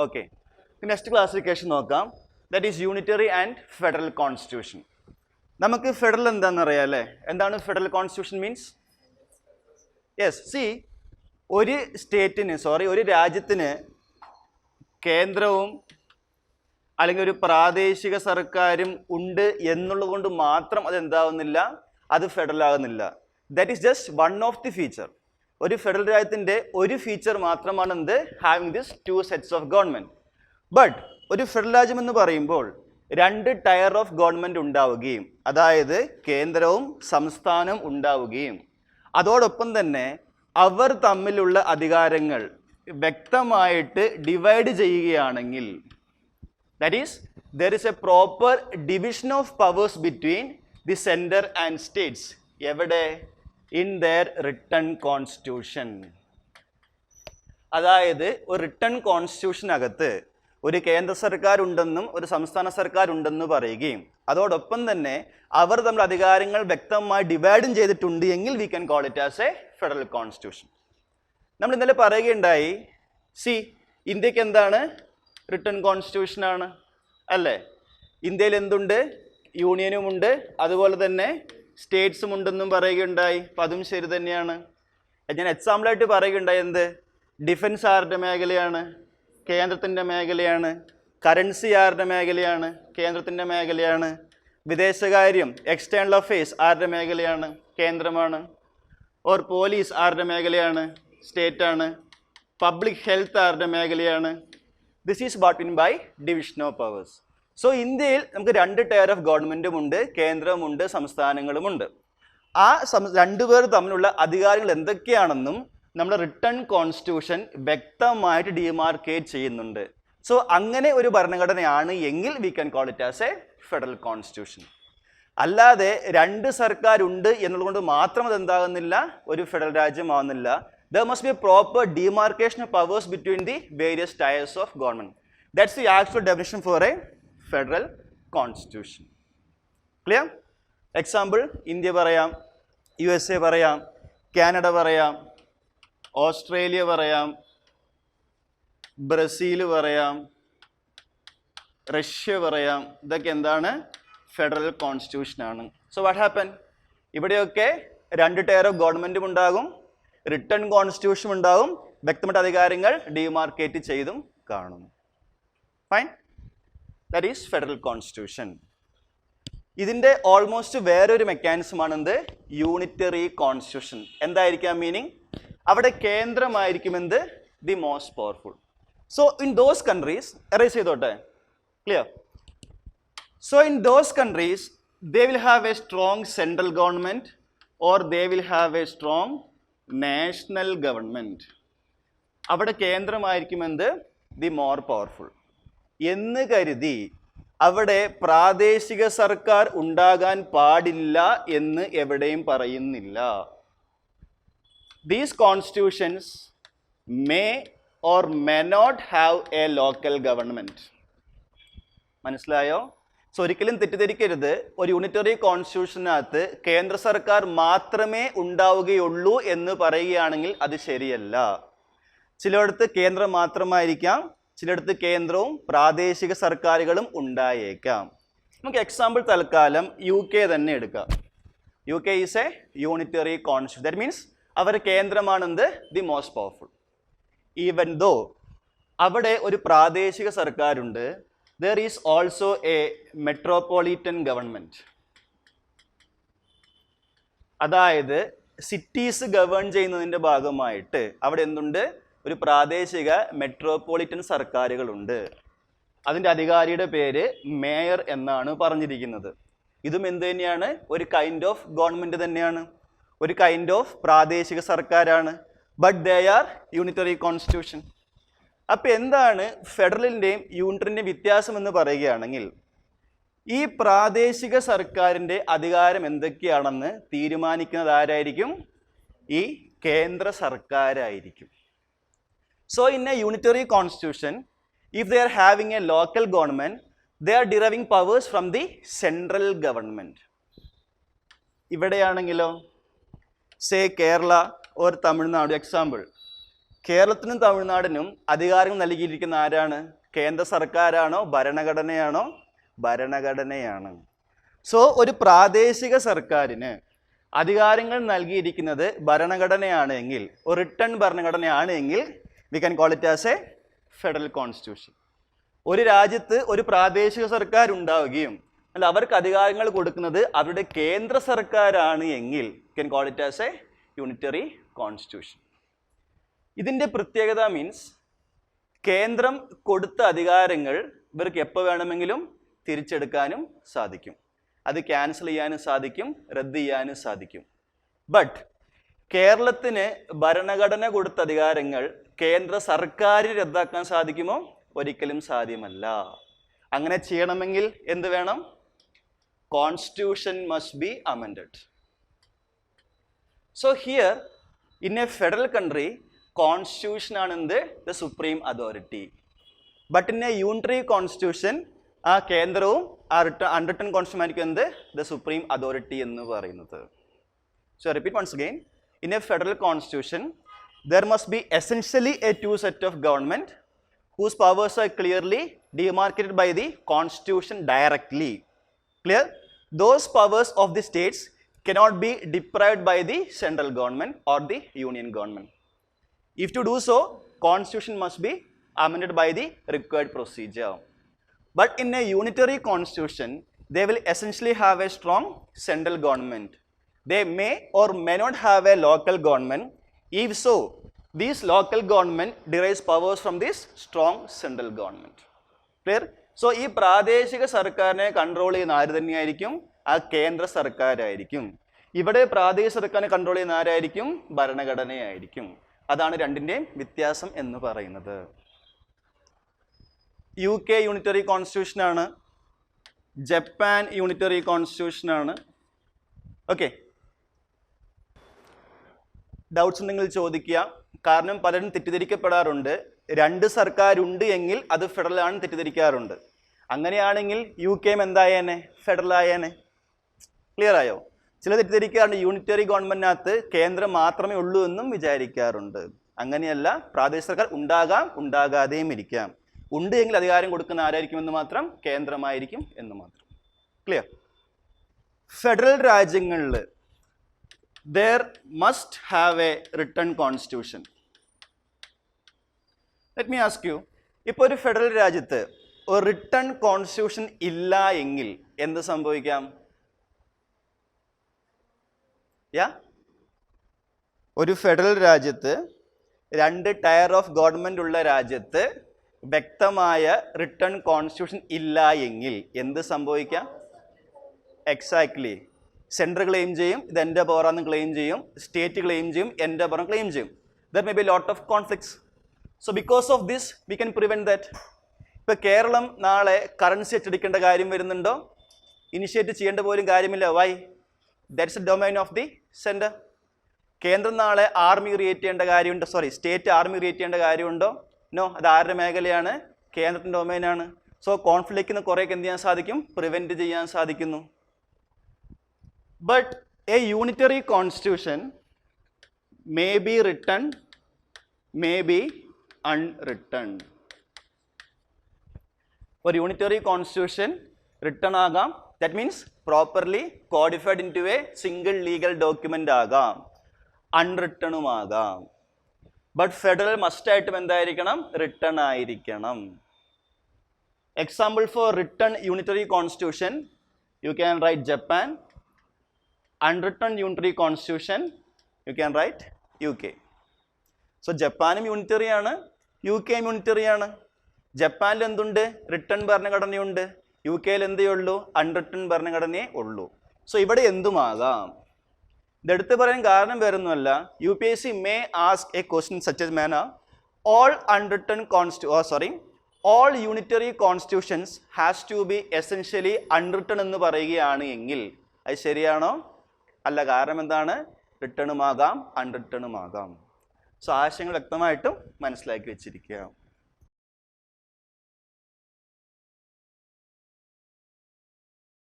Okay, next classification നോക്കാം. That is unitary and federal constitution. നമുക്ക് federal എന്താണെന്ന് അറിയാം അല്ലേ? എന്താണ് federal constitution means? Yes, C ഒരു സ്റ്റേറ്റിന് ഒരു രാജ്യത്തിന് കേന്ദ്രവും അല്ലെങ്കിൽ ഒരു പ്രാദേശിക സർക്കാരും ഉണ്ട് എന്നുള്ളത് കൊണ്ട് മാത്രം അത് എന്താവുന്നില്ല, അത് ഫെഡറൽ ആകുന്നില്ല. That is just one of the feature. ഒരു ഫെഡറൽ രാജ്യത്തിൻ്റെ ഒരു ഫീച്ചർ മാത്രമാണ് എന്ത്, having this two sets of government. But ഒരു ഫെഡറൽ രാജ്യം എന്ന് പറയുമ്പോൾ രണ്ട് ടയർ ഓഫ് ഗവൺമെൻറ് ഉണ്ടാവുകയും, അതായത് കേന്ദ്രവും സംസ്ഥാനവും ഉണ്ടാവുകയും അതോടൊപ്പം തന്നെ അവർ തമ്മിലുള്ള അധികാരങ്ങൾ വ്യക്തമായിട്ട് ഡിവൈഡ് ചെയ്യുകയാണെങ്കിൽ, that is there is a proper division of powers between the centre and states. എവിടെ? In their written constitution. അതായത് ഒരു റിട്ടൺ കോൺസ്റ്റിറ്റ്യൂഷനകത്ത് ഒരു കേന്ദ്ര സർക്കാർ ഉണ്ടെന്നും ഒരു സംസ്ഥാന സർക്കാർ ഉണ്ടെന്ന് പറയുകയും അതോടൊപ്പം തന്നെ അവർ തമ്മിൽ അധികാരങ്ങൾ വ്യക്തമായി ഡിവൈഡും ചെയ്തിട്ടുണ്ട് എങ്കിൽ we can call it as A federal constitution. നമ്മൾ ഇന്നലെ പറയുകയുണ്ടായി, സി ഇന്ത്യക്ക് എന്താണ്, റിട്ടൺ കോൺസ്റ്റിറ്റ്യൂഷനാണ് അല്ലേ? ഇന്ത്യയിൽ എന്തുണ്ട്, യൂണിയനുമുണ്ട്, അതുപോലെ തന്നെ സ്റ്റേറ്റ്സും ഉണ്ടെന്നും പറയുകയുണ്ടായി. അപ്പം അതും ശരി തന്നെയാണ്. ഞാൻ എക്സാമ്പിളായിട്ട് പറയുകയുണ്ടായി, എന്ത്, ഡിഫൻസ് ആരുടെ മേഖലയാണ്? കേന്ദ്രത്തിൻ്റെ മേഖലയാണ്. കറൻസി ആരുടെ മേഖലയാണ്? കേന്ദ്രത്തിൻ്റെ മേഖലയാണ്. വിദേശകാര്യം എക്സ്റ്റേണൽ അഫയേഴ്സ് ആരുടെ മേഖലയാണ്? കേന്ദ്രമാണ്. ഓർ പോലീസ് ആരുടെ മേഖലയാണ്? സ്റ്റേറ്റാണ്. പബ്ലിക് ഹെൽത്ത് ആരുടെ മേഖലയാണ്? This is what mean by division of powers. So ഇന്ത്യയിൽ നമുക്ക് രണ്ട് ടയർ ഓഫ് ഗവൺമെൻറ്റുമുണ്ട്, കേന്ദ്രവുമുണ്ട്, സംസ്ഥാനങ്ങളുമുണ്ട്. ആ രണ്ടുപേർ തമ്മിലുള്ള അധികാരങ്ങൾ എന്തൊക്കെയാണെന്നും നമ്മുടെ റിട്ടൺ കോൺസ്റ്റിറ്റ്യൂഷൻ വ്യക്തമായിട്ട് ഡിമാർക്കേറ്റ് ചെയ്യുന്നുണ്ട്. സോ അങ്ങനെ ഒരു ഭരണഘടനയാണ് എങ്കിൽ we can call it as A federal constitution. അല്ലാതെ രണ്ട് സർക്കാരുണ്ട് എന്നുള്ളതുകൊണ്ട് മാത്രം അത് എന്താകുന്നില്ല, ഒരു federal രാജ്യമാവുന്നില്ല. There must be a proper demarcation of powers between the various tiers of government. That's the actual definition for a federal constitution. Clear? Example, India പറയാം, USA പറയാം, Canada പറയാം, Australia പറയാം, ബ്രസീൽ പറയാം, റഷ്യ പറയാം. ഇതൊക്കെ എന്താണ്, federal constitution ആണ്. So what happen, ഇവിടെയൊക്കെ രണ്ട് ടയർ ഓഫ് ഗവൺമെൻറ്റും ഉണ്ടാകും, റിട്ടൺ കോൺസ്റ്റിറ്റ്യൂഷൻ ഉണ്ടാകും, വ്യക്തമായിട്ട് അധികാരങ്ങൾ ഡിമാർക്കേറ്റ് ചെയ്തും കാണും. Fine, that is federal constitution. ഇതിൻ്റെ ഓൾമോസ്റ്റ് വേറൊരു മെക്കാനിസമാണ് എന്ത്, യൂണിറ്ററി കോൺസ്റ്റിറ്റ്യൂഷൻ. എന്തായിരിക്കാം മീനിങ്? അവിടെ കേന്ദ്രമായിരിക്കും എന്ത്, the most powerful. So in those countries, erase ചെയ്തോട്ടെ, clear? So in those countries they will have a strong central government or they will have a strong national government. അവിടെ കേന്ദ്രമായിരിക്കും എന്ത്, the more powerful എന്ന് കരുതി അവിടെ പ്രാദേശിക സർക്കാർ ഉണ്ടാകാൻ പാടില്ല എന്ന് എവിടെയും പറയുന്നില്ല. These constitutions may or may not have a local government. മനസ്സിലായോ? സോ ഒരിക്കലും തെറ്റിദ്ധരിക്കരുത്, ഒരു യൂണിറ്ററി കോൺസ്റ്റിറ്റ്യൂഷനകത്ത് കേന്ദ്ര സർക്കാർ മാത്രമേ ഉണ്ടാവുകയുള്ളൂ എന്ന് പറയുകയാണെങ്കിൽ അത് ശരിയല്ല. ചിലയിടത്ത് കേന്ദ്രം മാത്രമായിരിക്കാം, ചിലയിടത്ത് കേന്ദ്രവും പ്രാദേശിക സർക്കാരുകളും ഉണ്ടായേക്കാം. നമുക്ക് എക്സാമ്പിൾ തൽക്കാലം UK തന്നെ എടുക്കാം. UK is a unitary constitution. That means അവർ കേന്ദ്രമാണെന്ത്, the most powerful. Even though അവിടെ ഒരു പ്രാദേശിക സർക്കാരുണ്ട്, there is also a metropolitan government. അതായത് സിറ്റീസ് ഗവേൺ ചെയ്യുന്നതിൻ്റെ ഭാഗമായിട്ട് അവിടെ എന്തുണ്ട്, ഒരു പ്രാദേശിക മെട്രോപൊളിറ്റൻ സർക്കാരുകളുണ്ട്. അതിൻ്റെ അധികാരിയുടെ പേര് മേയർ എന്നാണ് പറഞ്ഞിരിക്കുന്നത്. ഇതും എന്ത് തന്നെയാണ്, ഒരു കൈൻഡ് ഓഫ് ഗവൺമെൻറ് തന്നെയാണ്, ഒരു കൈൻഡ് ഓഫ് പ്രാദേശിക സർക്കാരാണ്. But they are unitary constitution. അപ്പോൾ എന്താണ് ഫെഡറലിൻ്റെയും യൂണിറ്ററിൻ്റെയും വ്യത്യാസം എന്ന് പറയുകയാണെങ്കിൽ, ഈ പ്രാദേശിക സർക്കാരിൻ്റെ അധികാരം എന്തൊക്കെയാണെന്ന് തീരുമാനിക്കുന്നത് ആരായിരിക്കും, ഈ കേന്ദ്ര സർക്കാരായിരിക്കും. So in a unitary constitution, if they are having a local government, they are deriving powers from the central government. ഇവിടെയാണെങ്കിലോ, say Kerala or Tamil Nadu, example കേരളത്തിനും തമിഴ്നാടിനും അധികാരങ്ങൾ നൽകിയിരിക്കുന്ന ആരാണ്? കേന്ദ്ര സർക്കാരാണോ ഭരണഘടനയാണോ? ഭരണഘടനയാണ്. സോ ഒരു പ്രാദേശിക സർക്കാരിന് അധികാരങ്ങൾ നൽകിയിരിക്കുന്നത് ഭരണഘടനയാണ് എങ്കിൽ, ഒരു റിട്ടേൺ ഭരണഘടനയാണ് എങ്കിൽ we can call it as A federal constitution. ഒരു രാജ്യത്ത് ഒരു പ്രാദേശിക സർക്കാർ ഉണ്ടാവുകയും അല്ല അവർക്ക് അധികാരങ്ങൾ കൊടുക്കുന്നത് അവരുടെ കേന്ദ്ര സർക്കാരാണ് എങ്കിൽ can call it as A unitary constitution. ഇതിൻ്റെ പ്രത്യേകത മീൻസ് കേന്ദ്രം കൊടുത്ത അധികാരങ്ങൾ ഇവർക്ക് എപ്പോൾ വേണമെങ്കിലും തിരിച്ചെടുക്കാനും സാധിക്കും, അത് ക്യാൻസൽ ചെയ്യാനും സാധിക്കും, റദ്ദ് ചെയ്യാനും സാധിക്കും. ബട്ട് കേരളത്തിന് ഭരണഘടന കൊടുത്ത അധികാരങ്ങൾ കേന്ദ്ര സർക്കാരിന് റദ്ദാക്കാൻ സാധിക്കുമോ? ഒരിക്കലും സാധ്യമല്ല. അങ്ങനെ ചെയ്യണമെങ്കിൽ എന്ത് വേണം? Constitution must be amended. So here in a federal country constitution ആണ് എന്ത്? The supreme authority. But in a unitary constitution ആ കേന്ദ്രവും ആ അൺറിട്ടൺ കോൺസ്റ്റിറ്റ്യൂഷൻ ആയിരിക്കും എന്ത്? ദ സുപ്രീം അതോറിറ്റി എന്ന് പറയുന്നത്. So repeat once again, in a federal constitution there must be essentially a two set of government whose powers are clearly demarcated by the constitution directly. Clear? Those powers of the states cannot be deprived by the central government or the union government. If to do so, constitution must be amended by the required procedure. But in a unitary constitution, they will essentially have a strong central government. They may or may not have a local government. If so, these local government derives powers from this strong central government. Clear? So ഈ പ്രാദേശിക സർക്കാരിനെ control ചെയ്യുന്ന ആര് തന്നെയായിരിക്കും? ആ കേന്ദ്ര സർക്കാരായിരിക്കും. ഇവിടെ പ്രാദേശിക സർക്കാരിനെ കൺട്രോൾ ചെയ്യുന്ന ആരായിരിക്കും? ഭരണഘടനയായിരിക്കും. അതാണ് രണ്ടിൻ്റെയും വ്യത്യാസം എന്ന് പറയുന്നത്. UK യൂണിറ്ററി കോൺസ്റ്റിറ്റ്യൂഷൻ ആണ്, ജപ്പാൻ യൂണിറ്ററി കോൺസ്റ്റിറ്റ്യൂഷൻ ആണ്. ഓക്കെ, ഡൗട്ട്സ് ഉണ്ടെങ്കിൽ ചോദിക്കുക. കാരണം പലരും തെറ്റിദ്ധരിക്കപ്പെടാറുണ്ട്, രണ്ട് സർക്കാരുണ്ട് എങ്കിൽ അത് ഫെഡറൽ ആണ് തെറ്റിദ്ധരിക്കാറുണ്ട്. അങ്ങനെയാണെങ്കിൽ UK എന്തായേനെ? ഫെഡറൽ ആയേനെ. ക്ലിയർ ആയോ? ചില തെറ്റിദ്ധരിക്കാറുണ്ട് യൂണിറ്ററി ഗവൺമെന്റിനകത്ത് കേന്ദ്രം മാത്രമേ ഉള്ളൂ എന്നും വിചാരിക്കാറുണ്ട്. അങ്ങനെയല്ല, പ്രാദേശിക സർക്കാർ ഉണ്ടാകാം, ഉണ്ടാകാതെയും ഇരിക്കാം. ഉണ്ട് എങ്കിൽ അധികാരം കൊടുക്കുന്ന ആരായിരിക്കും എന്ന് മാത്രം? കേന്ദ്രമായിരിക്കും എന്ന് മാത്രം. ക്ലിയർ? ഫെഡറൽ രാജ്യങ്ങളിൽ there must have a written constitution. Let me ask you, ഇപ്പോൾ ഒരു ഫെഡറൽ രാജ്യത്ത് ഒരു റിട്ടൺ കോൺസ്റ്റിറ്റ്യൂഷൻ ഇല്ല എങ്കിൽ എന്ത് സംഭവിക്കാം? ഒരു ഫെഡറൽ രാജ്യത്ത് രണ്ട് ടയർ ഓഫ് ഗവൺമെന്റ് ഉള്ള രാജ്യത്ത് വ്യക്തമായ റിട്ടൺ കോൺസ്റ്റിറ്റ്യൂഷൻ ഇല്ല എങ്കിൽ എന്ത് സംഭവിക്കാം? എക്സാക്ട്ലി, സെൻട്രൽ ക്ലെയിം ചെയ്യും ഇത് എൻ്റെ പവറാണെന്ന് ക്ലെയിം ചെയ്യും, സ്റ്റേറ്റ് ക്ലെയിം ചെയ്യും എൻ്റെ പവർ ക്ലെയിം ചെയ്യും. There may be lot of conflicts. So because of this we can prevent that. ഇപ്പോൾ കേരളം നാളെ കറൻസി അച്ചടിക്കേണ്ട കാര്യം വരുന്നുണ്ടോ? ഇനിഷ്യേറ്റ് ചെയ്യേണ്ട പോലും കാര്യമില്ല. Why? That's a domain of the centre. കേന്ദ്രം നാളെ ആർമി ക്രിയേറ്റ് ചെയ്യേണ്ട കാര്യമുണ്ടോ? സോറി, സ്റ്റേറ്റ് ആർമി ക്രിയേറ്റ് ചെയ്യേണ്ട കാര്യമുണ്ടോ? നോ, അത് ആരുടെ മേഖലയാണ്? കേന്ദ്രത്തിൻ്റെ ഡൊമൈനാണ്. സോ കോൺഫ്ലിക്റ്റിന് കുറേയൊക്കെ എന്ത് ചെയ്യാൻ സാധിക്കും? പ്രിവെൻറ്റ് ചെയ്യാൻ സാധിക്കുന്നു. But a unitary constitution may be written, may be unwritten. For unitary constitution written ആകാം, that means properly codified into a single legal document ആകാം, unwritten ആകാം. But federal must ആയിട്ടും എന്തായിരിക്കണം? written ആയിരിക്കണം. Example for written unitary constitution, you can write Japan. Unwritten unitary constitution, you can write UK. So ജപ്പാനും unitary ആണ്, UK unitary ആണ്. ജപ്പാനിൽ എന്തുണ്ട്? റിട്ടൺ ഭരണഘടനയുണ്ട്. UK എന്തേ ഉള്ളൂ? അൺറിട്ടൺ ഭരണഘടനയേ ഉള്ളൂ. സോ ഇവിടെ എന്തുമാകാം. ഇതെടുത്ത് പറയാൻ കാരണം വേറൊന്നുമല്ല, UPSC may ask a question such as manner, all unwritten all unitary constitutions has to be essentially unwritten എന്ന് പറയുകയാണ് എങ്കിൽ അത് ശരിയാണോ? അല്ല. കാരണം എന്താണ്? റിട്ടണുമാകാം, അൺറിട്ടണുമാകാം. സോ ആശയങ്ങൾ വ്യക്തമായിട്ടും മനസ്സിലാക്കി വെച്ചിരിക്കുക.